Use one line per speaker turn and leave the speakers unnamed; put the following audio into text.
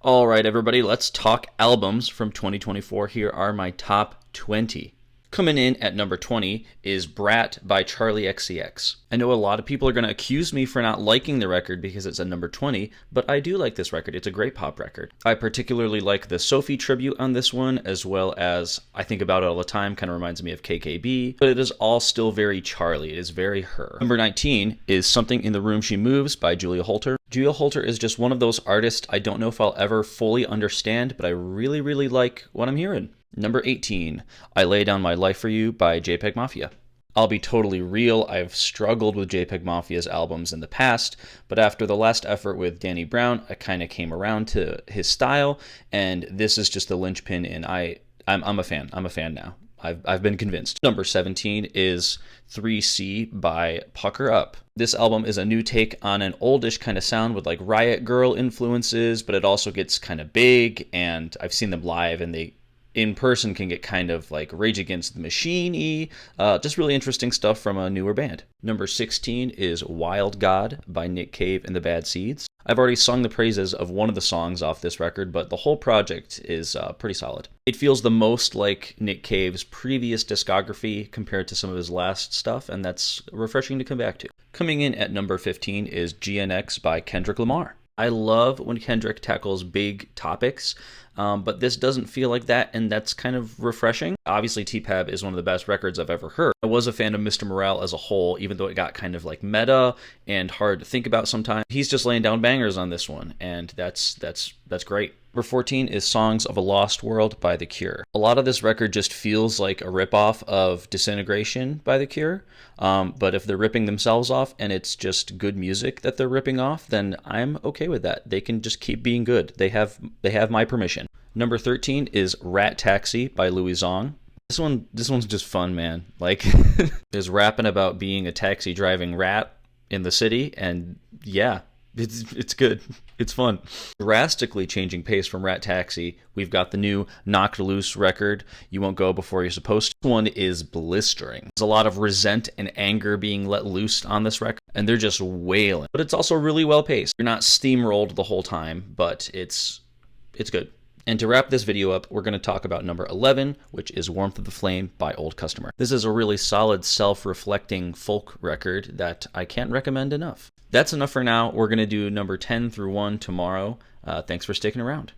All right, everybody, let's talk albums from 2024. Here are my top 20. Coming in at number 20 is Brat by Charlie XCX. I know a lot of people are going to accuse me for not liking the record because it's at number 20, but I do like this record. It's a great pop record. I particularly like the Sophie tribute on this one, as well as I Think About It All the Time, kind of reminds me of KKB, but it is all still very Charlie. It is very her. Number 19 is Something in the Room She Moves by Julia Holter. Julia Holter is just one of those artists I don't know if I'll ever fully understand, but I really, really like what I'm hearing. Number 18, I Lay Down My Life for You by JPEG Mafia. I'll be totally real, I've struggled with JPEG Mafia's albums in the past, but after the last effort with Danny Brown, I kind of came around to his style, and this is just the linchpin, and I'm a fan. I'm a fan now. I've been convinced. Number 17 is 3C by Pucker Up. This album is a new take on an oldish kind of sound with like Riot Girl influences, but it also gets kind of big, and I've seen them live, and they in person can get kind of like Rage Against the Machine-y. Just really interesting stuff from a newer band. Number 16 is Wild God by Nick Cave and the Bad Seeds. I've already sung the praises of one of the songs off this record, but the whole project is pretty solid. It feels the most like Nick Cave's previous discography compared to some of his last stuff, and that's refreshing to come back to. Coming in at number 15 is GNX by Kendrick Lamar. I love when Kendrick tackles big topics, but this doesn't feel like that, and that's kind of refreshing. Obviously, T-Pab is one of the best records I've ever heard. I was a fan of Mr. Morale as a whole, even though it got kind of like meta and hard to think about sometimes. He's just laying down bangers on this one, and that's great. Number 14 is Songs of a Lost World by The Cure. A lot of this record just feels like a ripoff of Disintegration by The Cure, but if they're ripping themselves off and it's just good music that they're ripping off, then I'm okay with that. They can just keep being good. They have my permission. Number 13 is Rat Taxi by Louis Zong. This one's just fun, man. Like, is rapping about being a taxi driving rat in the city, and yeah, it's good. It's fun. Drastically changing pace from Rat Taxi, we've got the new Knocked Loose record, You Won't Go Before You're Supposed to. This one is blistering. There's a lot of resent and anger being let loose on this record, and they're just wailing. But it's also really well paced. You're not steamrolled the whole time, but it's good. And to wrap this video up, we're going to talk about number 11, which is Warmth of the Flame by Old Customer. This is a really solid self-reflecting folk record that I can't recommend enough. That's enough for now. We're going to do number 10 through 1 tomorrow. Thanks for sticking around.